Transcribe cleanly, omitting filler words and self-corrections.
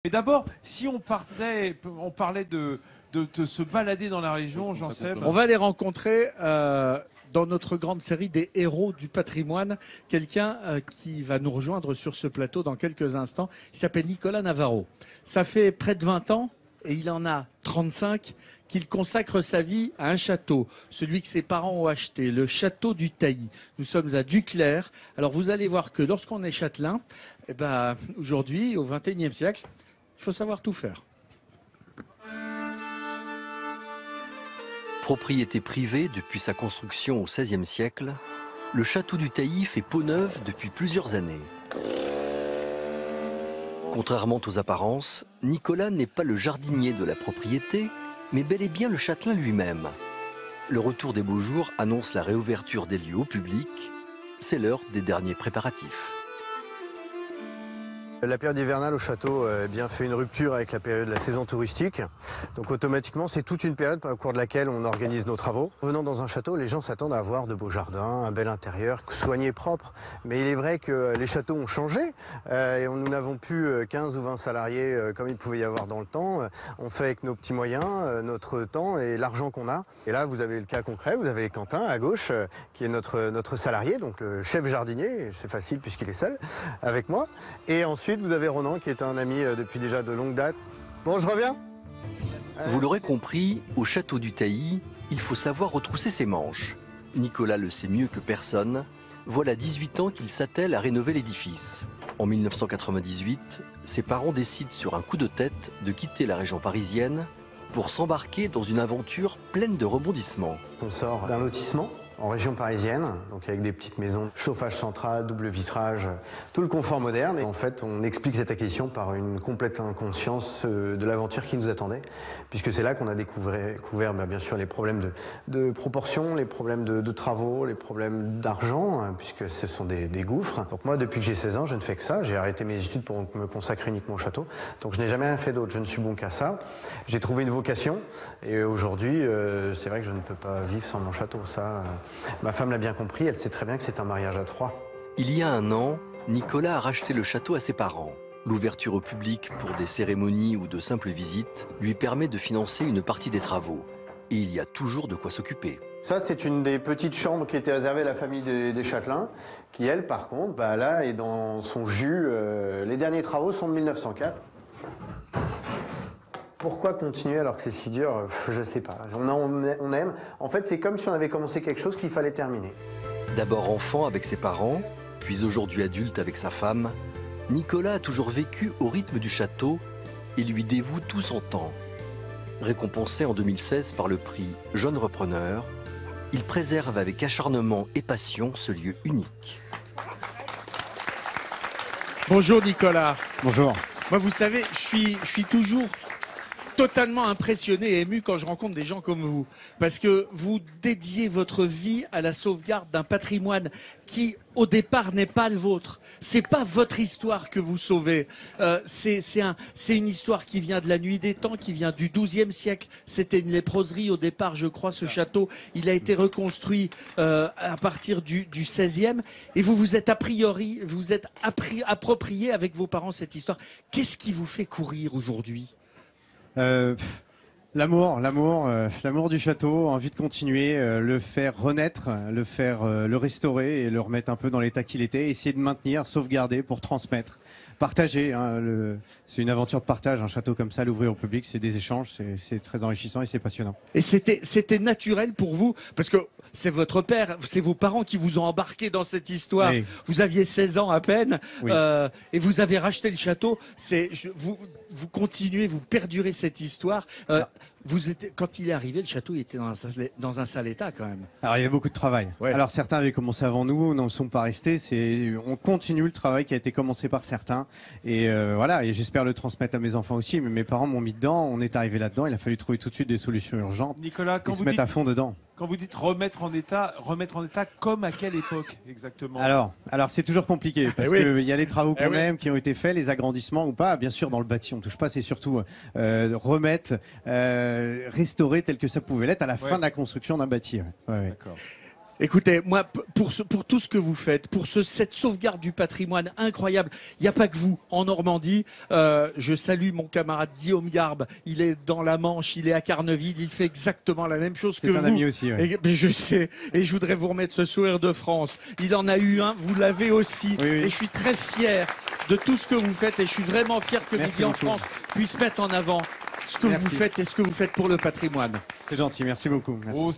Mais d'abord, si on parlait de se balader dans la région, Jean-Seb. On va les rencontrer dans notre grande série des héros du patrimoine. Quelqu'un qui va nous rejoindre sur ce plateau dans quelques instants. Il s'appelle Nicolas Navarro. Ça fait près de 20 ans, et il en a 35, qu'il consacre sa vie à un château, celui que ses parents ont acheté, le château du Tailly. Nous sommes à Duclair. Alors vous allez voir que lorsqu'on est châtelain, eh ben, aujourd'hui, au XXIe siècle, il faut savoir tout faire. Propriété privée depuis sa construction au XVIe siècle, le château du Tailly fait peau neuve depuis plusieurs années. Contrairement aux apparences, Nicolas n'est pas le jardinier de la propriété, mais bel et bien le châtelain lui-même. Le retour des beaux jours annonce la réouverture des lieux au public. C'est l'heure des derniers préparatifs. La période hivernale au château fait une rupture avec la période de la saison touristique. Donc automatiquement, c'est toute une période au cours de laquelle on organise nos travaux. Venant dans un château, les gens s'attendent à avoir de beaux jardins, un bel intérieur, soigné, propre. Mais il est vrai que les châteaux ont changé et nous n'avons plus 15 ou 20 salariés comme il pouvait y avoir dans le temps. On fait avec nos petits moyens, notre temps et l'argent qu'on a. Et là, vous avez le cas concret, vous avez Quentin à gauche qui est notre salarié, donc le chef jardinier. C'est facile puisqu'il est seul avec moi. Et ensuite, vous avez Ronan qui est un ami depuis déjà de longue date. Bon, je reviens. Vous l'aurez compris, au château du Tailly, il faut savoir retrousser ses manches. Nicolas le sait mieux que personne. Voilà 18 ans qu'il s'attelle à rénover l'édifice. En 1998, ses parents décident sur un coup de tête de quitter la région parisienne pour s'embarquer dans une aventure pleine de rebondissements. On sort d'un lotissement en région parisienne, donc avec des petites maisons, chauffage central, double vitrage, tout le confort moderne. Et en fait, on explique cette acquisition par une complète inconscience de l'aventure qui nous attendait, puisque c'est là qu'on a découvert bien sûr les problèmes de proportion, les problèmes de travaux, les problèmes d'argent, hein, puisque ce sont des gouffres. Donc moi, depuis que j'ai 16 ans, je ne fais que ça. J'ai arrêté mes études pour me consacrer uniquement au château. Donc je n'ai jamais rien fait d'autre. Je ne suis bon qu'à ça. J'ai trouvé une vocation, et aujourd'hui, c'est vrai que je ne peux pas vivre sans mon château. Ça, ma femme l'a bien compris, elle sait très bien que c'est un mariage à trois. Il y a un an, Nicolas a racheté le château à ses parents. L'ouverture au public pour des cérémonies ou de simples visites lui permet de financer une partie des travaux. Et il y a toujours de quoi s'occuper. Ça, c'est une des petites chambres qui était réservée à la famille des Châtelains, qui, elle, par contre, là, est dans son jus. Les derniers travaux sont de 1904. Pourquoi continuer alors que c'est si dur? Je ne sais pas. On aime. En fait, c'est comme si on avait commencé quelque chose qu'il fallait terminer. D'abord enfant avec ses parents, puis aujourd'hui adulte avec sa femme, Nicolas a toujours vécu au rythme du château et lui dévoue tout son temps. Récompensé en 2016 par le prix Jeune Repreneur, il préserve avec acharnement et passion ce lieu unique. Bonjour Nicolas. Bonjour. Moi, vous savez, je suis toujours totalement impressionné et ému quand je rencontre des gens comme vous. Parce que vous dédiez votre vie à la sauvegarde d'un patrimoine qui, au départ, n'est pas le vôtre. C'est pas votre histoire que vous sauvez. C'est une histoire qui vient de la nuit des temps, qui vient du XIIe siècle. C'était une léproserie au départ, je crois, ce château. Il a été reconstruit à partir du XVIe. Et vous vous êtes approprié avec vos parents cette histoire. Qu'est-ce qui vous fait courir aujourd'hui ? L'amour du château, envie de continuer, le faire renaître, le restaurer et le remettre un peu dans l'état qu'il était, essayer de maintenir, sauvegarder pour transmettre, partager. Hein, c'est une aventure de partage, un château comme ça, l'ouvrir au public, c'est des échanges, c'est très enrichissant et c'est passionnant. Et c'était naturel pour vous, parce que c'est votre père, c'est vos parents qui vous ont embarqué dans cette histoire. Oui. Vous aviez 16 ans à peine, oui. Et vous avez racheté le château. Vous continuez, vous perdurez cette histoire. Quand il est arrivé, le château il était dans un sale état quand même. Alors il y a beaucoup de travail. Ouais. Alors certains avaient commencé avant nous, n'en sont pas restés. On continue le travail qui a été commencé par certains. Et voilà, et j'espère le transmettre à mes enfants aussi. Mais mes parents m'ont mis dedans, on est arrivé là-dedans. Il a fallu trouver tout de suite des solutions urgentes. Nicolas, et se mettre à fond dedans. Quand vous dites remettre en état comme à quelle époque exactement? Alors c'est toujours compliqué parce qu'il y a les travaux qu'on aime qui ont été faits, les agrandissements ou pas. Bien sûr, dans le bâti, on touche pas. C'est surtout remettre, restaurer tel que ça pouvait l'être à la fin de la construction d'un bâti. D'accord. Écoutez, moi, pour tout ce que vous faites, pour cette sauvegarde du patrimoine incroyable, il n'y a pas que vous. En Normandie, je salue mon camarade Guillaume Garbe. Il est dans la Manche, il est à Carneville, il fait exactement la même chose que vous. C'est un ami aussi, oui. Et je sais, et je voudrais vous remettre ce sourire de France. Il en a eu un, vous l'avez aussi. Oui, oui. Et je suis très fier de tout ce que vous faites et je suis vraiment fier que Merci Midi en beaucoup. France puisse mettre en avant ce que Merci. vous faites et ce que vous faites pour le patrimoine. C'est gentil, merci beaucoup. Merci. Au